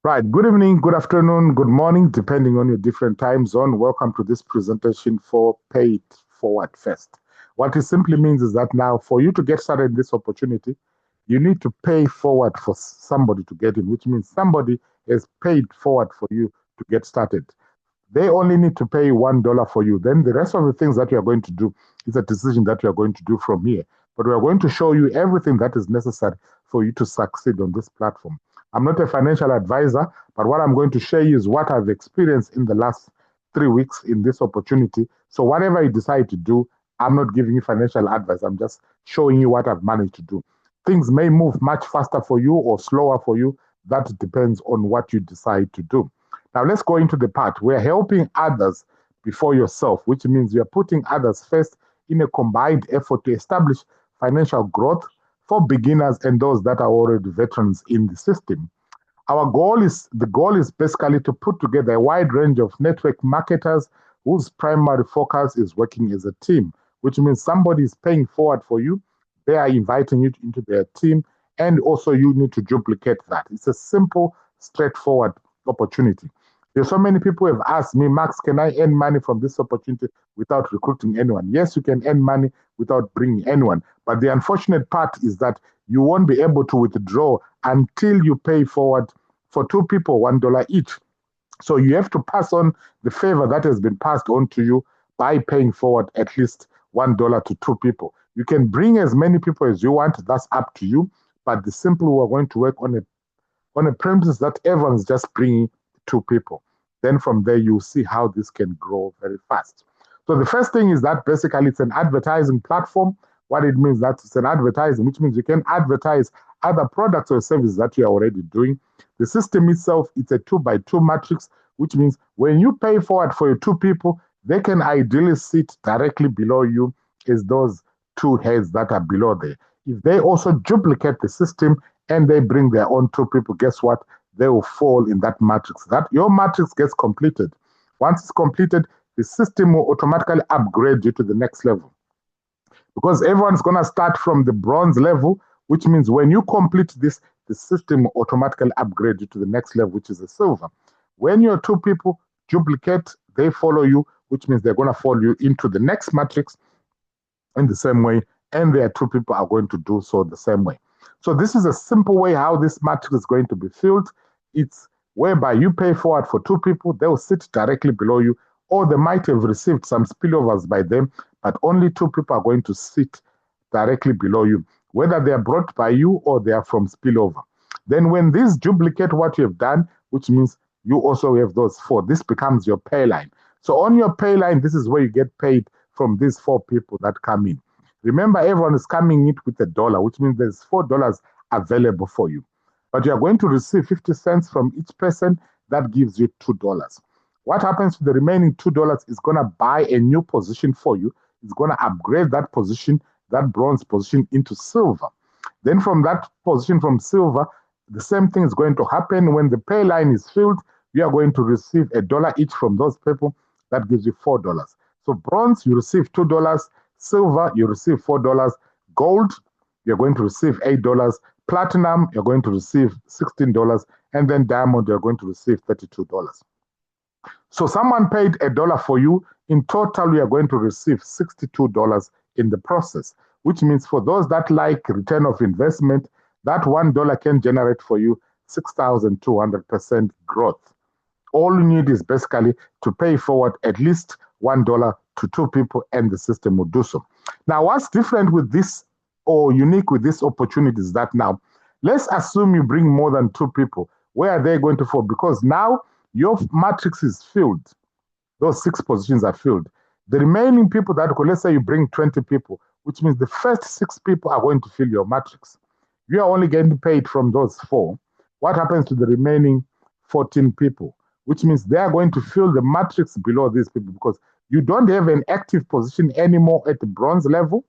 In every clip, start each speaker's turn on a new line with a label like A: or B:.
A: Right. Good evening, good afternoon, good morning, depending on your different time zone. Welcome to this presentation for Paid Forward First. What it simply means is that now, for you to get started in this opportunity, you need to pay forward for somebody to get in, which means somebody has paid forward for you to get started. They only need to pay $1 for you. Then the rest of the things that you are going to do is a decision that you are going to do from here. But we are going to show you everything that is necessary for you to succeed on this platform. I'm not a financial advisor, but what I'm going to share you is what I've experienced in the last 3 weeks in this opportunity. So whatever you decide to do, I'm not giving you financial advice. I'm just showing you what I've managed to do. Things may move much faster for you or slower for you. That depends on what you decide to do. Now, let's go into the part where helping others before yourself, which means you're putting others first in a combined effort to establish financial growth for beginners and those that are already veterans in the system. The goal is basically to put together a wide range of network marketers whose primary focus is working as a team, which means somebody is paying forward for you, they are inviting you into their team, and also you need to duplicate that. It's a simple, straightforward opportunity. There's so many people have asked me, Max, can I earn money from this opportunity without recruiting anyone? Yes, you can earn money without bringing anyone. But the unfortunate part is that you won't be able to withdraw until you pay forward for two people $1 each. So you have to pass on the favor that has been passed on to you by paying forward at least $1 to two people. You can bring as many people as you want, that's up to you. But the simple, we're going to work on a premises that everyone's just bringing two people. Then from there, you'll see how this can grow very fast. So the first thing is that basically it's an advertising platform. What it means that it's an advertising, which means you can advertise other products or services that you're already doing. The system itself, it's a 2 by 2 matrix, which means when you pay forward for your two people, they can ideally sit directly below you as those two heads that are below there. If they also duplicate the system and they bring their own two people, guess what? They will fall in that matrix. That your matrix gets completed. Once it's completed, the system will automatically upgrade you to the next level because everyone's going to start from the bronze level, which means when you complete this, the system will automatically upgrade you to the next level, which is the silver. When your two people duplicate, they follow you, which means they're going to follow you into the next matrix in the same way, and their two people are going to do so the same way. So this is a simple way how this matrix is going to be filled. It's whereby you pay forward for two people, they will sit directly below you, or they might have received some spillovers by them, but only two people are going to sit directly below you, whether they are brought by you or they are from spillover. Then when these duplicate what you have done, which means you also have those four, this becomes your pay line. So on your pay line, this is where you get paid from these four people that come in. Remember, everyone is coming in with $1, which means there's $4 available for you. But you are going to receive 50 cents from each person. That gives you $2. What happens to the remaining $2 is going to buy a new position for you. It's going to upgrade that position, that bronze position, into silver. Then from that position from silver, the same thing is going to happen when the pay line is filled. You are going to receive $1 each from those people. That gives you $4. So bronze, you receive $2. Silver, you receive $4. Gold, you're going to receive $8. Platinum, you're going to receive $16. And then diamond, you're going to receive $32. So someone paid $1 for you. In total, you are going to receive $62 in the process, which means for those that like return of investment, that $1 can generate for you 6,200% growth. All you need is basically to pay forward at least $1 to two people, and the system will do so. Now, what's different with this or unique with this opportunity is that now, let's assume you bring more than two people. Where are they going to fall? Because now your matrix is filled. Those 6 positions are filled. The remaining people that go, let's say you bring 20 people, which means the first 6 people are going to fill your matrix. You are only getting paid from those 4. What happens to the remaining 14 people? Which means they are going to fill the matrix below these people because you don't have an active position anymore at the bronze level.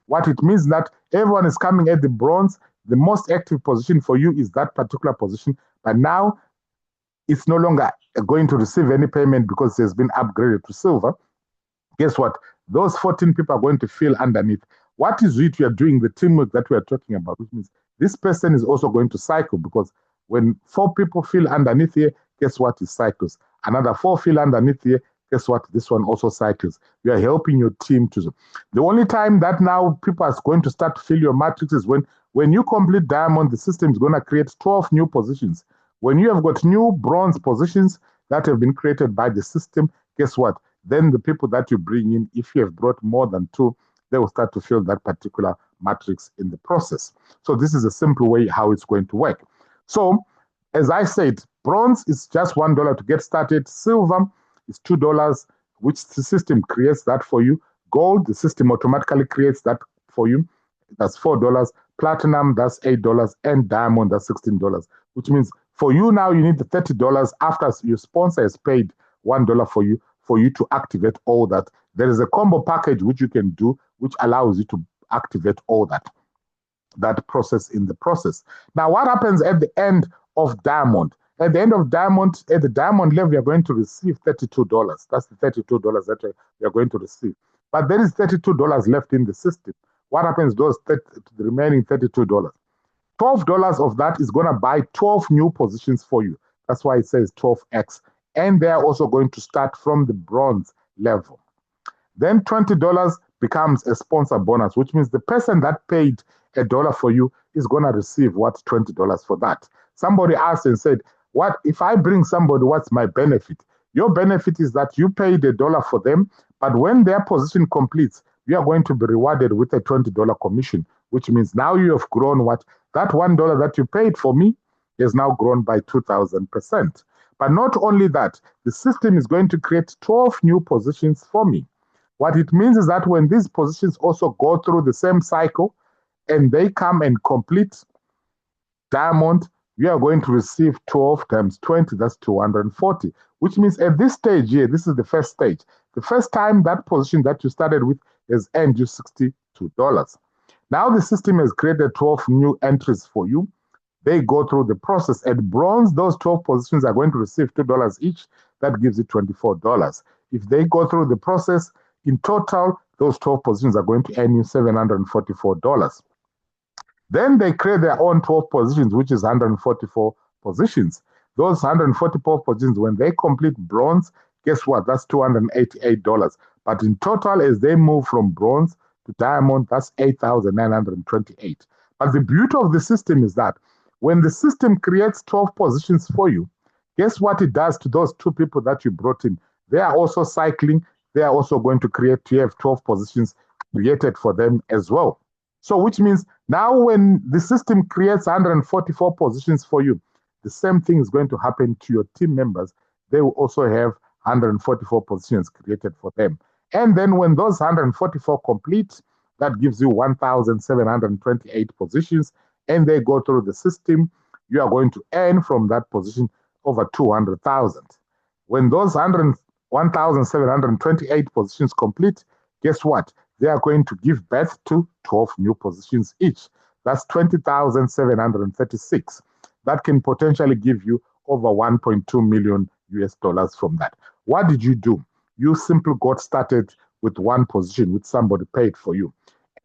A: What it means that everyone is coming at the bronze. The most active position for you is that particular position. But now it's no longer going to receive any payment because it has been upgraded to silver. Guess what? Those 14 people are going to fill underneath. What is it we are doing, the teamwork that we are talking about, which means this person is also going to cycle because When 4 people fill underneath here, guess what? It cycles. Another 4 fill underneath here, guess what? This one also cycles. You are helping your team to. The only time that now people are going to start to fill your matrix is when you complete diamond, the system is going to create 12 new positions. When you have got new bronze positions that have been created by the system, guess what? Then the people that you bring in, if you have brought more than 2, they will start to fill that particular matrix in the process. So this is a simple way how it's going to work. So as I said, bronze is just $1 to get started. Silver is $2, which the system creates that for you. Gold, the system automatically creates that for you. That's $4. Platinum, that's $8. And diamond, that's $16. Which means for you now, you need the $30 after your sponsor has paid $1 for you to activate all that. There is a combo package which you can do, which allows you to activate all that process in the process. Now, what happens at the end of diamond? At the end of diamond, at the diamond level, you're going to receive $32. That's the $32 that you're going to receive. But there is $32 left in the system. What happens to the remaining $32? $12 of that is going to buy 12 new positions for you. That's why it says 12x. And they are also going to start from the bronze level. Then $20 becomes a sponsor bonus, which means the person that paid $1 for you is going to receive what? $20 for that. Somebody asked and said, what if I bring somebody, what's my benefit? Your benefit is that you paid $1 for them, but when their position completes, you are going to be rewarded with a $20 commission, which means now you have grown what? That $1 that you paid for me is now grown by 2,000%. But not only that, the system is going to create 12 new positions for me. What it means is that when these positions also go through the same cycle and they come and complete diamond, you are going to receive 12 times 20, that's 240, which means at this stage here, this is the first stage. The first time that position that you started with has earned you $62. Now the system has created 12 new entries for you. They go through the process. At bronze, those 12 positions are going to receive $2 each. That gives you $24. If they go through the process, in total, those 12 positions are going to earn you $744. Then they create their own 12 positions, which is 144 positions. Those 144 positions, when they complete bronze, guess what? That's $288. But in total, as they move from bronze to diamond, that's $8,928. But the beauty of the system is that when the system creates 12 positions for you, guess what it does to those 2 people that you brought in? They are also cycling. They are also going to have 12 positions created for them as well. So which means now when the system creates 144 positions for you, the same thing is going to happen to your team members. They will also have 144 positions created for them. And then when those 144 complete, that gives you 1,728 positions, and they go through the system, you are going to earn from that position over 200,000. When those 1,728 positions complete, guess what? They are going to give birth to 12 new positions each. That's 20,736. That can potentially give you over 1.2 million US dollars from that. What did you do? You simply got started with one position which somebody paid for you.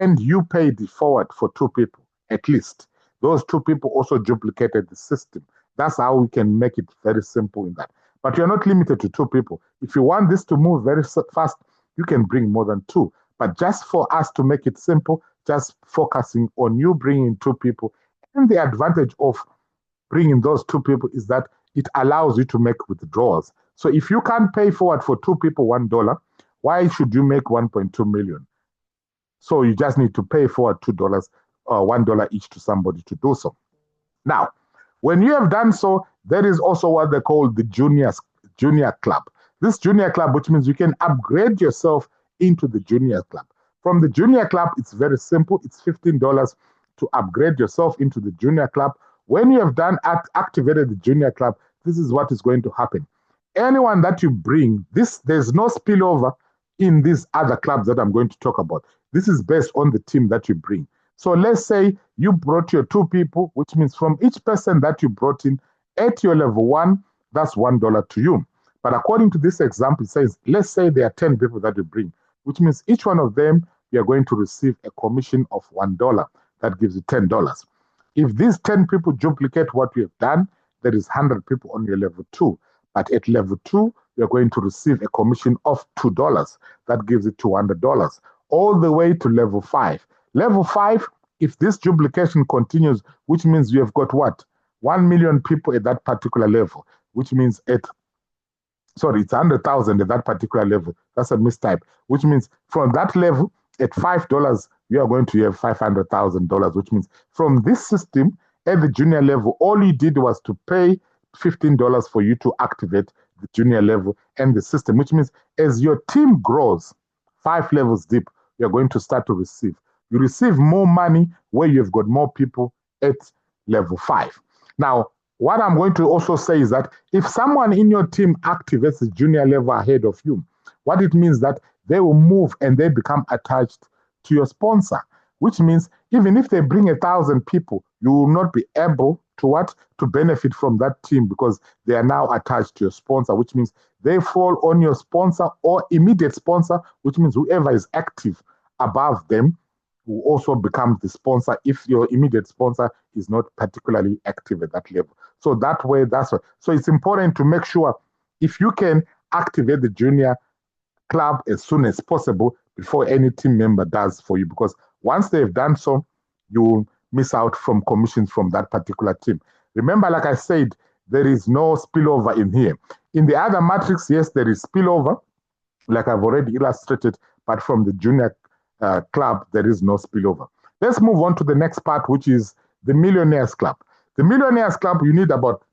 A: And you paid it forward for 2 people, at least. Those 2 people also duplicated the system. That's how we can make it very simple in that. But you're not limited to 2 people. If you want this to move very fast, you can bring more than 2. But just for us to make it simple, just focusing on you bringing 2 people. And the advantage of bringing those 2 people is that it allows you to make withdrawals. So if you can't pay forward for 2 people $1, why should you make 1.2 million? So you just need to pay forward $2 or $1 each to somebody to do so. Now, when you have done so, there is also what they call the junior club. This junior club, which means you can upgrade yourself into the junior club. From the junior club, it's very simple. It's $15 to upgrade yourself into the junior club. When you have done activated the junior club, this is what is going to happen. Anyone that you bring, there's no spillover in these other clubs that I'm going to talk about. This is based on the team that you bring. So let's say you brought your 2 people, which means from each person that you brought in at your level 1, that's $1 to you. But according to this example, it says, let's say there are 10 people that you bring, which means each one of them, you're going to receive a commission of $1. That gives you $10. If these 10 people duplicate what we have done, there is 100 people on your level 2. But at level 2, you're going to receive a commission of $2. That gives it $200. All the way to level 5. Level 5, if this duplication continues, which means you have got what? 1 million people at that particular level, which means it's 100,000 at that particular level. That's a mistype, which means from that level, at $5, you are going to have $500,000, which means from this system at the junior level, all you did was to pay $15 for you to activate the junior level and the system, which means as your team grows 5 levels deep, you're going to start to receive. You receive more money where you've got more people at level 5. Now, what I'm going to also say is that if someone in your team activates the junior level ahead of you, what it means that they will move and they become attached to your sponsor, which means even if they bring 1,000 people, you will not be able to benefit from that team because they are now attached to your sponsor, which means they fall on your sponsor or immediate sponsor, which means whoever is active above them will also become the sponsor if your immediate sponsor is not particularly active at that level. So that way, so it's important to make sure if you can activate the junior club as soon as possible before any team member does for you, because once they've done so, you will miss out from commissions from that particular team. Remember, like I said, there is no spillover in here. In the other matrix, yes, there is spillover, like I've already illustrated, but from the junior club, there is no spillover. Let's move on to the next part, which is the Millionaires Club. The Millionaires Club, you need about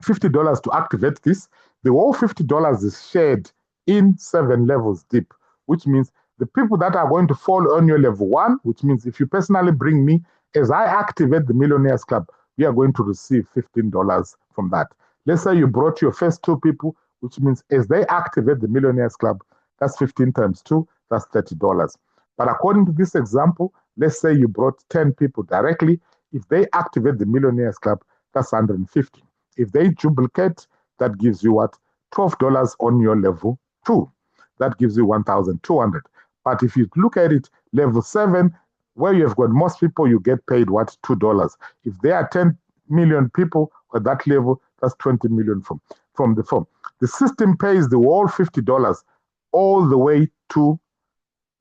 A: $50 to activate this. The whole $50 is shared in 7 levels deep, which means the people that are going to fall on your level 1, which means if you personally bring me, as I activate the Millionaires Club, you are going to receive $15 from that. Let's say you brought your first 2 people, which means as they activate the Millionaires Club, that's 15 times 2, that's $30. But according to this example, let's say you brought 10 people directly. If they activate the Millionaires Club, that's 150. If they duplicate, that gives you what? $12 on your level 2. That gives you 1,200. But if you look at it, level 7, where you've got most people, you get paid what? $2. If there are 10 million people at that level, that's 20 million from the firm. The system pays the whole $50 all the way to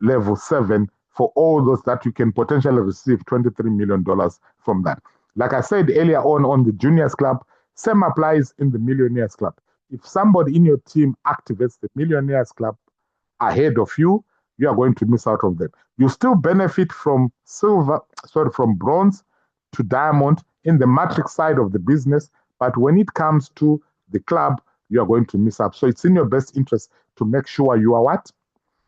A: level 7 for all those that you can potentially receive $23 million from that. Like I said earlier on the Juniors Club, same applies in the Millionaires Club. If somebody in your team activates the Millionaires Club ahead of you, you are going to miss out on them. You still benefit from from bronze to diamond in the matrix side of the business, but when it comes to the club, you are going to miss out. So it's in your best interest to make sure you are what?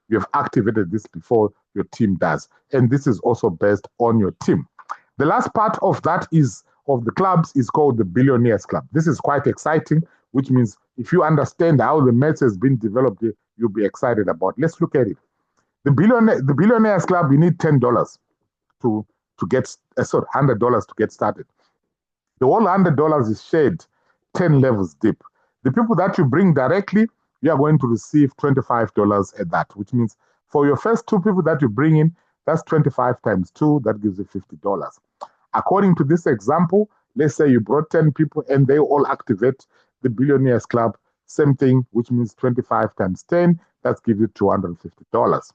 A: You have activated this before your team does. And this is also based on your team. The last part of that of the clubs is called the Billionaires Club. This is quite exciting, which means if you understand how the maths has been developed, you'll be excited about. Let's look at it. The Billionaires Club, you need $10 to get, $100 to get started. The whole $100 is shared 10 levels deep. The people that you bring directly, you are going to receive $25 at that, which means for your first 2 people that you bring in, that's 25 times 2, that gives you $50. According to this example, let's say you brought 10 people and they all activate the Billionaires Club, same thing, which means 25 times 10, that gives you $250.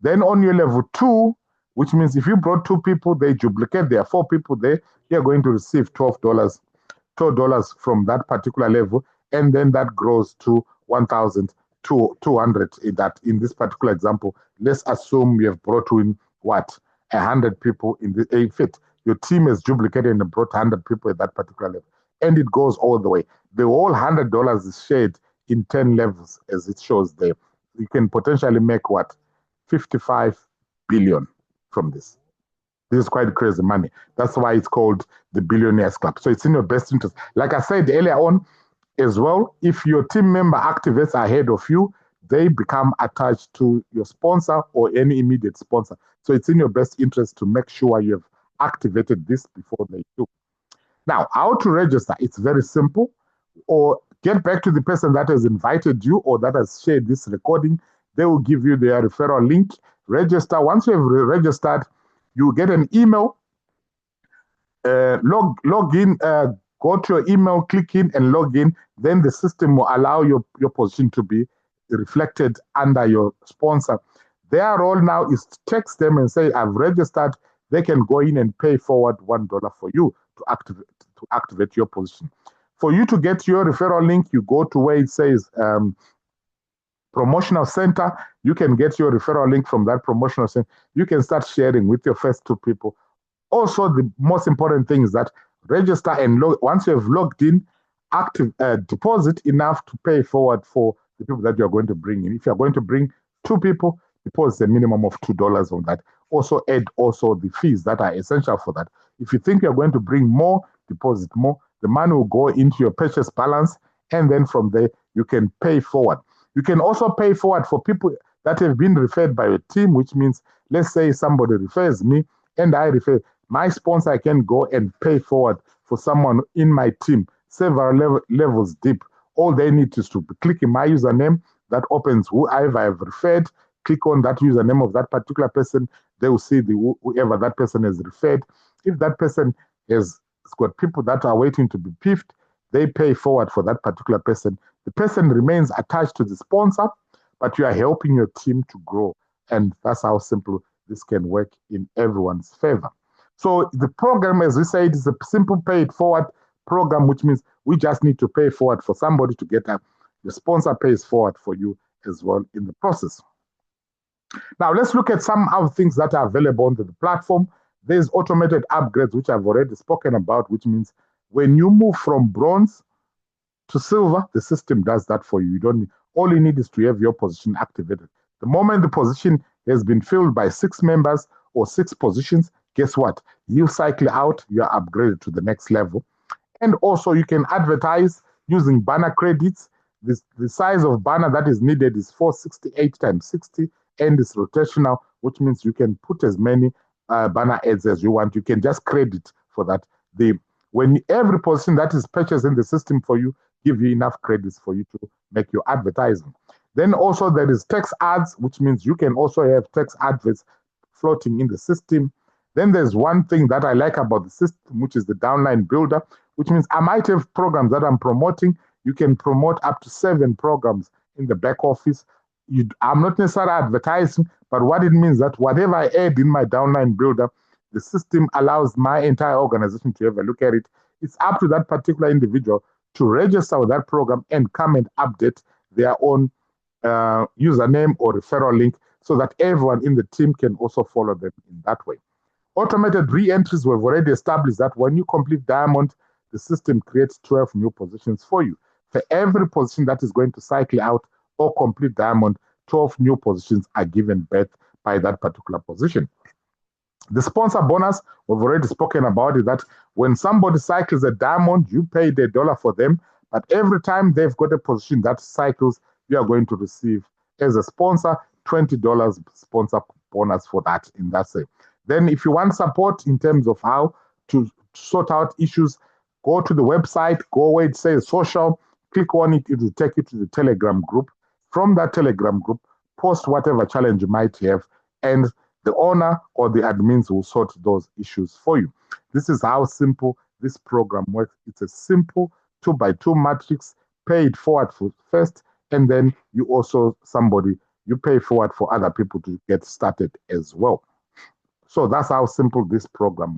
A: Then on your level 2, which means if you brought 2 people, they duplicate, there are 4 people there, you're going to receive $12 from that particular level, and then that grows to 1,200 in this particular example. Let's assume you have brought in what? 100 people in the fit. Your team has duplicated and brought 100 people at that particular level. And it goes all the way. The whole $100 is shared in 10 levels as it shows there. You can potentially make what? 55 billion from this. This is quite crazy money. That's why it's called the Billionaires Club. So it's in your best interest. Like I said earlier on as well, if your team member activates ahead of you, they become attached to your sponsor or any immediate sponsor. So it's in your best interest to make sure you've activated this before they do. Now, how to register? It's very simple. Or get back to the person that has invited you or that has shared this recording. They will give you their referral link. Register. Once you have registered, you get an email log in, go to your email, click in and log in. Then the system will allow your position to be reflected under your sponsor. Their role now is to text them and say, I've registered. They can go in and pay forward $1 for you to activate your position. For you to get your referral link, you go to where it says promotional center. You can get your referral link from that promotional center. You can start sharing with your first two people. Also, the most important thing is that register and once you have logged in, deposit enough to pay forward for the people that you're going to bring in. If you're going to bring two people, deposit a minimum of $2 on that. Also add also the fees that are essential for that. If you think you're going to bring more, deposit more. The money will go into your purchase balance, and then from there, you can pay forward. You can also pay forward for people that have been referred by your team, which means, let's say somebody refers me and I refer my sponsor, I can go and pay forward for someone in my team, several levels deep. All they need is to click in my username that opens whoever I've referred, click on that username of that particular person, they will see whoever that person has referred. If that person has got people that are waiting to be piffed, they pay forward for that particular person. The person remains attached to the sponsor, but you are helping your team to grow. And that's how simple this can work in everyone's favor. So the program, as we said, is a simple pay it forward program, which means we just need to pay forward for somebody to get up. The sponsor pays forward for you as well in the process. Now, let's look at some other things that are available on the platform. There's automated upgrades, which I've already spoken about, which means when you move from bronze to silver, the system does that for you. You don't need, all you need is to have your position activated. The moment the position has been filled by 6 members or 6 positions, guess what? You cycle out, you're upgraded to the next level. And also you can advertise using banner credits. The size of banner that is needed is 468 times 60, and it's rotational, which means you can put as many banner ads as you want. You can just credit for that. When every position that is purchased in the system for you, give you enough credits for you to make your advertising. Then also there is text ads, which means you can also have text adverts floating in the system. Then there's one thing that I like about the system, which is the downline builder, which means I might have programs that I'm promoting. You can promote up to 7 programs in the back office. I'm not necessarily advertising, but what it means that whatever I add in my downline builder, the system allows my entire organization to have a look at it. It's up to that particular individual to register with that program and come and update their own username or referral link so that everyone in the team can also follow them in that way. Automated re-entries, we've already established that when you complete Diamond, the system creates 12 new positions for you. For every position that is going to cycle out or complete Diamond, 12 new positions are given birth by that particular position. The sponsor bonus, we've already spoken about it, that when somebody cycles a Diamond, you pay $1 for them, but every time they've got a position that cycles, you are going to receive, as a sponsor, $20 sponsor bonus for that in that way. Then if you want support in terms of how to sort out issues, go to the website, go where it says social, click on it, it will take you to the Telegram group. From that Telegram group, post whatever challenge you might have, and the owner or the admins will sort those issues for you. This is how simple this program works. It's a simple 2x2 matrix, pay it forward for first, and then you also, you pay forward for other people to get started as well. So that's how simple this program works.